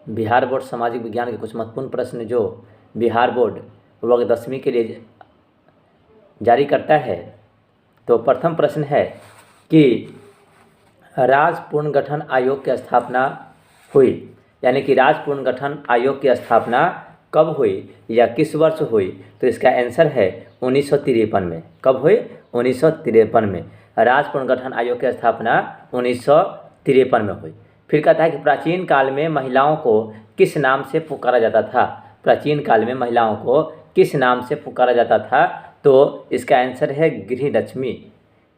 Bihar board सामाजिक विज्ञान के कुछ महत्वपूर्ण प्रश्न जो बिहार बोर्ड वर्ग 10वीं के लिए जारी करता है। तो प्रथम प्रश्न है कि राज्य पुनर्गठन आयोग की स्थापना हुई, यानी कि राज्य पुनर्गठन आयोग की स्थापना कब हुई या किस वर्ष हुई। तो इसका आंसर है 1953 में। कब हुई? 1953 में। राज्य पुनर्गठन आयोग की स्थापना 1953 में हुई। फिर कहता है कि प्राचीन काल में महिलाओं को किस नाम से पुकारा जाता था। प्राचीन काल में महिलाओं को किस नाम से पुकारा जाता था। तो इसका आंसर है गृहलक्ष्मी।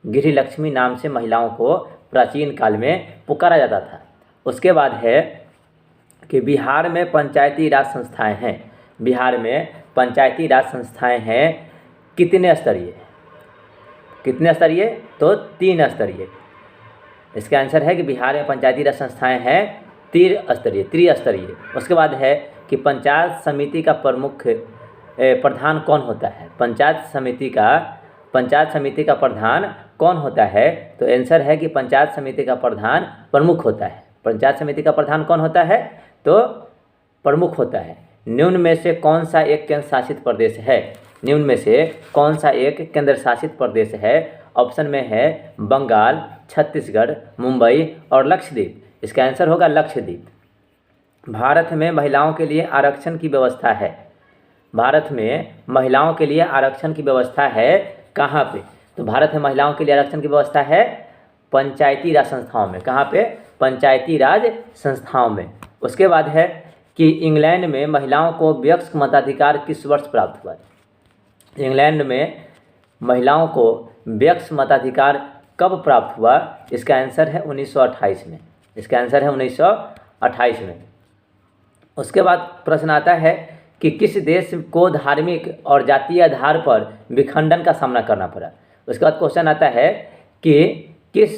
गृहलक्ष्मी नाम से महिलाओं को प्राचीन काल में पुकारा जाता था। उसके बाद है कि बिहार में पंचायती राज संस्थाएं हैं। बिहार में पंचायती राज संस्थाएं हैं कितने स्तरीय? कितने स्तरीय? तो 3 स्तरीय। इसका आंसर है कि बिहार में पंचायती राज संस्थाएं हैं त्रिस्तरीय। उसके बाद है कि पंचायत समिति का प्रमुख प्रधान कौन होता है। पंचायत समिति का प्रधान कौन होता है। तो आंसर है कि पंचायत समिति का प्रधान प्रमुख होता है। पंचायत समिति का प्रधान कौन होता है? तो प्रमुख होता है। निम्न में से कौन सा एक केंद्र शासित प्रदेश है? निम्न में से कौन सा एक केंद्र शासित प्रदेश है? ऑप्शन में है बंगाल, छत्तीसगढ़, मुंबई और लक्षद्वीप। इसका आंसर होगा लक्षद्वीप। भारत में महिलाओं के लिए आरक्षण की व्यवस्था है। भारत में महिलाओं के लिए आरक्षण की व्यवस्था है कहाँ पे? तो भारत में महिलाओं के लिए आरक्षण की व्यवस्था है पंचायती राज संस्थाओं में। कहाँ पे? पंचायती राज संस्थाओं में। उसके बाद है कि इंग्लैंड में महिलाओं को वयस्क मताधिकार किस वर्ष प्राप्त हुआ? इंग्लैंड में महिलाओं को वयस्क मताधिकार कब प्राप्त हुआ? इसका आंसर है 1928 में। इसका आंसर है 1928 में। उसके बाद प्रश्न आता है कि किस देश को धार्मिक और जातीय आधार पर विखंडन का सामना करना पड़ा। उसके बाद क्वेश्चन आता है कि किस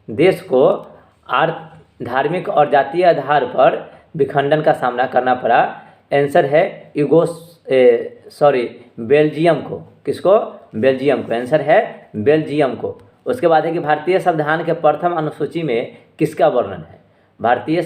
देश को धार्मिक और जातीय आधार पर विखंडन का सामना करना पड़ा। आंसर है बेल्जियम को। किसको? बेल्जियम को। आंसर है बेल्जियम को। उसके बाद है कि भारतीय संविधान के प्रथम अनुसूची में किसका वर्णन है। भारतीय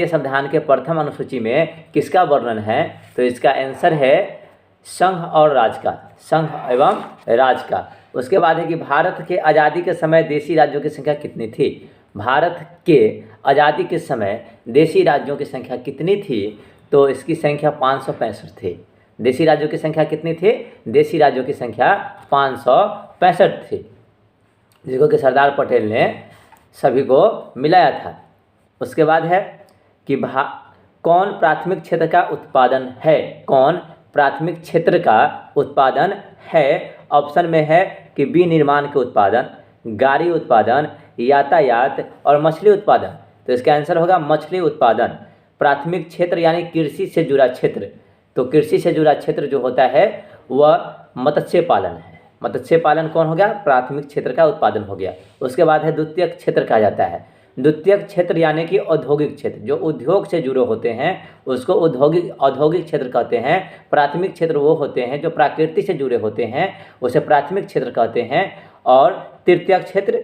संविधान के प्रथम अनुसूची में किसका वर्णन है। तो इसका आंसर है संघ और राज का। संघ एवं राज का। उसके बाद है कि भारत के आज़ादी के समय देशी राज्यों की संख्या कितनी थी। भारत के आज़ादी के समय देशी राज्यों की संख्या कितनी थी। तो इसकी संख्या 565 थी। देशी राज्यों की संख्या कितनी थी? देशी राज्यों की संख्या 565 थी, जिसको कि सरदार पटेल ने सभी को मिलाया था। उसके बाद है कि कौन प्राथमिक क्षेत्र का उत्पादन है। कौन प्राथमिक क्षेत्र का उत्पादन है। ऑप्शन में है कि विनिर्माण के उत्पादन, गाड़ी उत्पादन, यातायात और मछली उत्पादन। तो इसका आंसर होगा मछली उत्पादन। प्राथमिक क्षेत्र यानी कृषि से जुड़ा क्षेत्र। तो कृषि से जुड़ा क्षेत्र जो होता है वह मत्स्य पालन है। मत्स्य पालन कौन हो गया? प्राथमिक क्षेत्र का उत्पादन हो गया। उसके बाद है द्वितीयक क्षेत्र कहा जाता है। द्वितीयक क्षेत्र यानी कि औद्योगिक क्षेत्र, जो उद्योग से जुड़े होते हैं उसको औद्योगिक क्षेत्र कहते हैं। प्राथमिक क्षेत्र वो होते हैं जो प्रकृति से जुड़े होते हैं, उसे प्राथमिक क्षेत्र कहते हैं। और तृतीयक क्षेत्र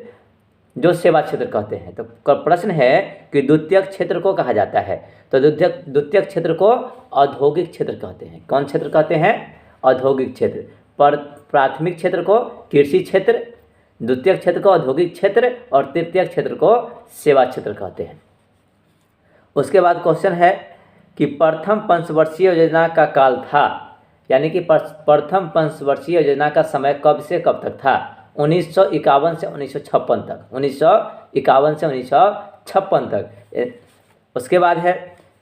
जो सेवा क्षेत्र कहते हैं। तो प्रश्न है कि द्वितीयक क्षेत्र को कहा जाता है। तो द्वितीयक क्षेत्र को औद्योगिक क्षेत्र कहते हैं। कौन क्षेत्र कहते हैं? औद्योगिक क्षेत्र। पर प्राथमिक क्षेत्र को कृषि क्षेत्र, द्वितीयक क्षेत्र को औद्योगिक क्षेत्र और तृतीयक क्षेत्र को सेवा क्षेत्र कहते हैं। उसके बाद क्वेश्चन है कि प्रथम पंचवर्षीय योजना का काल था, यानी कि प्रथम पंचवर्षीय योजना का समय कब से कब तक था। 1951 से 1956 तक। 1951 से 1956 तक। उसके बाद है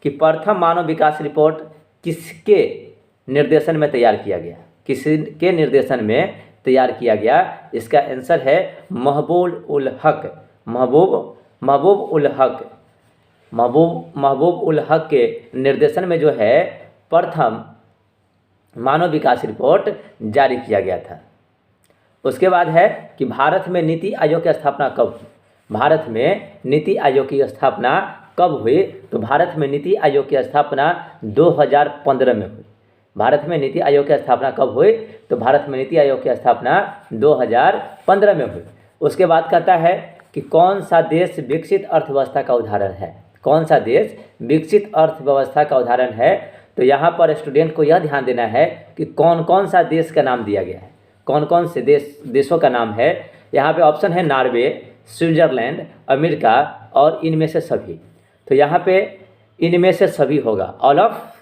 कि प्रथम मानव विकास रिपोर्ट किसके निर्देशन में तैयार किया गया। किसके निर्देशन में तैयार किया गया? इसका आंसर है महबूब उल हक के निर्देशन में जो है प्रथम मानव विकास रिपोर्ट जारी किया गया था। उसके बाद है कि भारत में नीति आयोग की स्थापना कब हुई। भारत में नीति आयोग की स्थापना कब हुई? तो भारत में नीति आयोग की स्थापना 2015 में हुई। भारत में नीति आयोग की स्थापना कब हुई? तो भारत में नीति आयोग की स्थापना 2015 में हुई। उसके बाद कहता है कि कौन सा देश विकसित अर्थव्यवस्था का उदाहरण है। कौन सा देश विकसित अर्थव्यवस्था का उदाहरण है? तो यहाँ पर स्टूडेंट को यह ध्यान देना है कि कौन कौन सा देश का नाम दिया गया है, कौन कौन से देशों का नाम है। यहाँ पे ऑप्शन है नॉर्वे, स्विट्जरलैंड, अमेरिका और इनमें से सभी। तो यहाँ पे इनमें से सभी होगा, ऑल ऑफ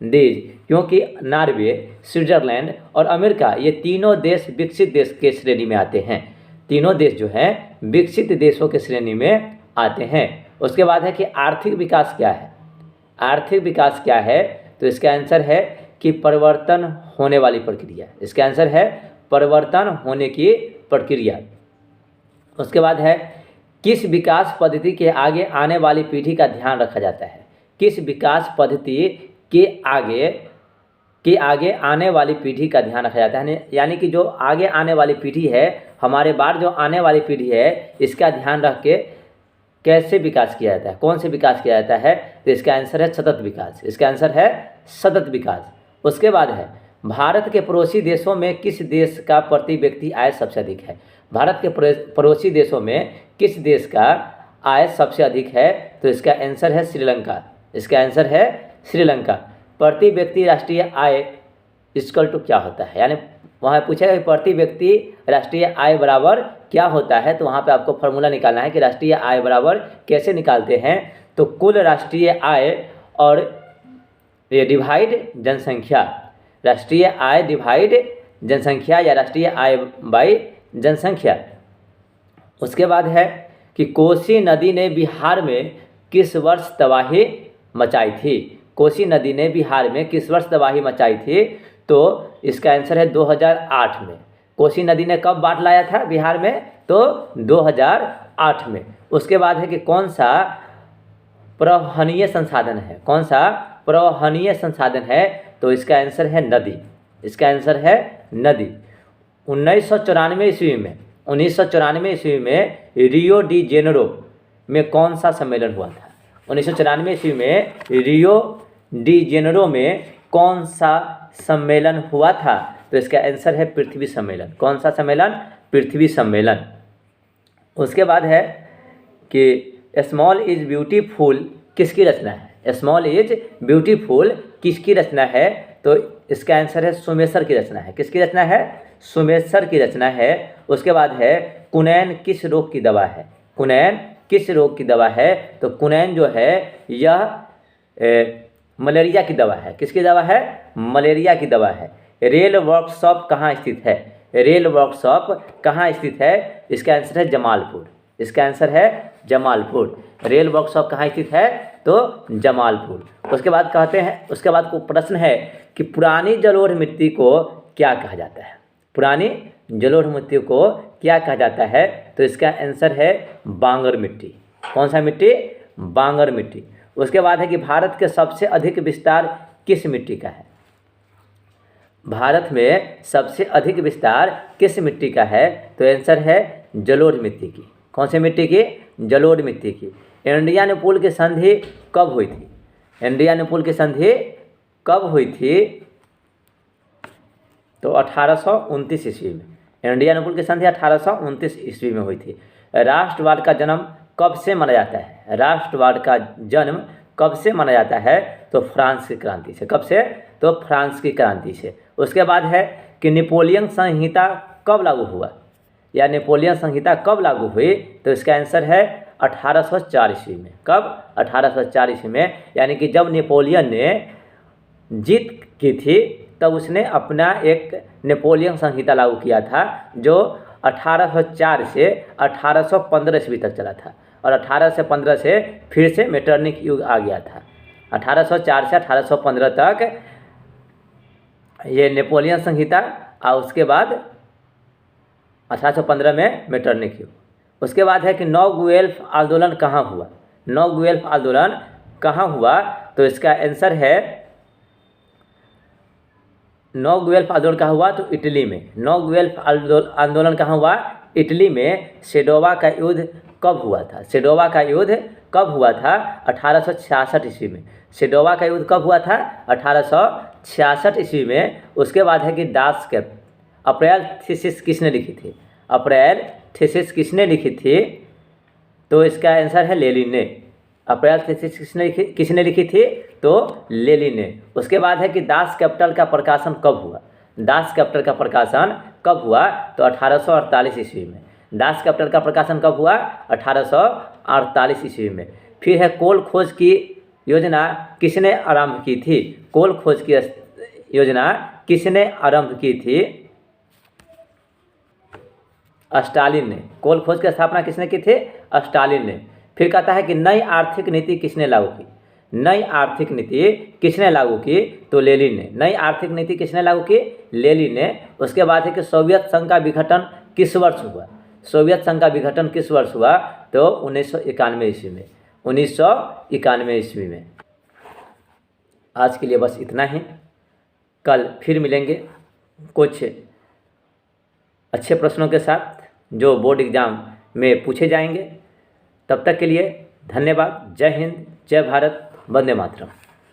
दीज, क्योंकि नॉर्वे, स्विट्जरलैंड और अमेरिका ये तीनों देश विकसित देश के श्रेणी में आते हैं। तीनों देश जो हैं विकसित देशों के श्रेणी में आते हैं। उसके बाद है कि आर्थिक विकास क्या है? आर्थिक विकास क्या है? तो इसका आंसर है कि परिवर्तन होने वाली प्रक्रिया। इसका आंसर है परिवर्तन होने की प्रक्रिया। उसके बाद है किस विकास पद्धति के आगे आने वाली पीढ़ी का ध्यान रखा जाता है? किस विकास पद्धति के आगे आने वाली पीढ़ी का ध्यान रखा जाता है? यानी कि जो आगे आने वाली पीढ़ी है, हमारे बाद जो आने वाली पीढ़ी है, इसका ध्यान रख के कैसे विकास किया जाता है, कौन से विकास किया जाता है? तो इसका आंसर है सतत विकास। इसका आंसर है सतत विकास। उसके बाद है भारत के पड़ोसी देशों में किस देश का प्रति व्यक्ति आय सबसे अधिक है? भारत के पड़ोसी देशों में किस देश का आय सबसे अधिक है? तो इसका आंसर है श्रीलंका। इसका आंसर है श्रीलंका। प्रति व्यक्ति राष्ट्रीय आय इक्वल टू क्या होता है? यानी वहाँ पूछेगा कि प्रति व्यक्ति राष्ट्रीय आय बराबर क्या होता है, तो वहाँ पे आपको फॉर्मूला निकालना है कि राष्ट्रीय आय बराबर कैसे निकालते हैं। तो कुल राष्ट्रीय आय और ये डिवाइड जनसंख्या, राष्ट्रीय आय डिवाइड जनसंख्या या राष्ट्रीय आय बाई जनसंख्या। उसके बाद है कि कोसी नदी ने बिहार में किस वर्ष तबाही मचाई थी? कोसी नदी ने बिहार में किस वर्ष तबाही मचाई थी? तो इसका आंसर है 2008 में। कोसी नदी ने कब बाढ़ लाया था बिहार में? तो 2008 में। उसके बाद है कि कौन सा प्रवहनीय संसाधन है? कौन सा प्रवहनीय संसाधन है? तो इसका आंसर है नदी। इसका आंसर है नदी। 1994 ईस्वी में रियो डी जेनेरो में कौन सा सम्मेलन हुआ था? 1994 ईस्वी में रियो डी जेनेरो में कौन सा सम्मेलन हुआ था? तो इसका आंसर है पृथ्वी सम्मेलन। कौन सा सम्मेलन? पृथ्वी सम्मेलन। उसके बाद है कि स्मॉल इज ब्यूटीफुल किसकी रचना है? स्मॉल इज ब्यूटीफुल किसकी रचना है? तो इसका आंसर है सोमेश्वर की रचना है। किसकी रचना है? सोमेश्वर की रचना है। उसके बाद है कुनैन किस रोग की दवा है? कुनैन किस रोग की दवा है? तो कुनैन जो है यह मलेरिया की दवा है। किसकी दवा है? मलेरिया की दवा है। रेल वर्कशॉप कहाँ स्थित है? रेल वर्कशॉप कहाँ स्थित है? इसका आंसर है जमालपुर। इसका आंसर है जमालपुर। रेल वर्कशॉप कहाँ स्थित है? तो जमालपुर। उसके बाद कहते हैं, उसके बाद को प्रश्न है कि पुरानी जलोढ़ मिट्टी को क्या कहा जाता है? पुरानी जलोढ़ मिट्टी को क्या कहा जाता है? तो इसका आंसर है बांगर मिट्टी। कौन सा मिट्टी? बांगर मिट्टी। उसके बाद है कि भारत के सबसे अधिक विस्तार किस मिट्टी का है? भारत में सबसे अधिक विस्तार किस मिट्टी का है? तो आंसर है जलोढ़ मिट्टी की। कौन सी मिट्टी की? जलोढ़ मिट्टी की। इंडियानुपूल की संधि कब हुई थी? इंडियानुपूल की संधि कब हुई थी? तो 1829 ईस्वी में। इंडियानुपूल की संधि 1829 ईस्वी में हुई थी। राष्ट्रवाद का जन्म कब से माना जाता है? राष्ट्रवाद का जन्म कब से माना जाता है? तो फ्रांस की क्रांति से। कब से? तो फ्रांस की क्रांति से। उसके बाद है कि नेपोलियन संहिता कब लागू हुआ, या नेपोलियन संहिता कब लागू हुई? तो इसका आंसर है 1804 ईस्वी में। कब? 1804 ईस्वी में। यानी कि जब नेपोलियन ने जीत की थी तब उसने अपना एक नेपोलियन संहिता लागू किया था, जो 1804 से 1815 ईस्वी तक चला था। और 1815 से फिर से मेटरनिक युग आ गया था। 1804 से 1815 तक ये नेपोलियन संहिता, और उसके बाद 1815 में मेटरनिक युग। उसके बाद है कि नौ गुएल्फ आंदोलन कहाँ हुआ? नौ गुएल्फ आंदोलन कहाँ हुआ? तो इसका आंसर है नौ गुएल्फ आंदोलन कहाँ हुआ? तो इटली में। नौ गुएल्फ आंदोलन कहाँ हुआ? इटली में। सेडोवा का युद्ध कब हुआ था? सेडोवा का युद्ध कब हुआ था? 1866 ईस्वी में। सेडोवा का युद्ध कब हुआ था? 1866 ईस्वी में। उसके बाद है कि दासकेप अप्रैल थीसिस किसने लिखी थी? अप्रैल थीसिस किसने लिखी थी? तो इसका आंसर है लेनिन ने। अप्रैल 1933 किसने लिखी थी? तो लेनिन ने। उसके बाद है कि दास कैपिटल का प्रकाशन कब हुआ? दास कैपिटल का प्रकाशन कब हुआ? तो 1848 ईस्वी में। दास कैपिटल का प्रकाशन कब हुआ? 1848 ईस्वी में। फिर है कोल खोज की योजना किसने आरंभ की थी? कोल खोज की योजना किसने आरंभ की थी? स्टालिन ने। कोल खोज की स्थापना किसने की थी? स्टालिन ने। फिर कहता है कि नई आर्थिक नीति किसने लागू की? नई आर्थिक नीति किसने लागू की? तो लेनिन ने। नई आर्थिक नीति किसने लागू की? लेनिन ने। उसके बाद है कि सोवियत संघ का विघटन किस वर्ष हुआ? सोवियत संघ का विघटन किस वर्ष हुआ? तो 1991 ईस्वी में। 1991 ईस्वी में। आज के लिए बस इतना ही। कल फिर मिलेंगे कुछ अच्छे प्रश्नों के साथ जो बोर्ड एग्ज़ाम में पूछे जाएंगे। तब तक के लिए धन्यवाद। जय हिंद, जय भारत, वंदे मातरम।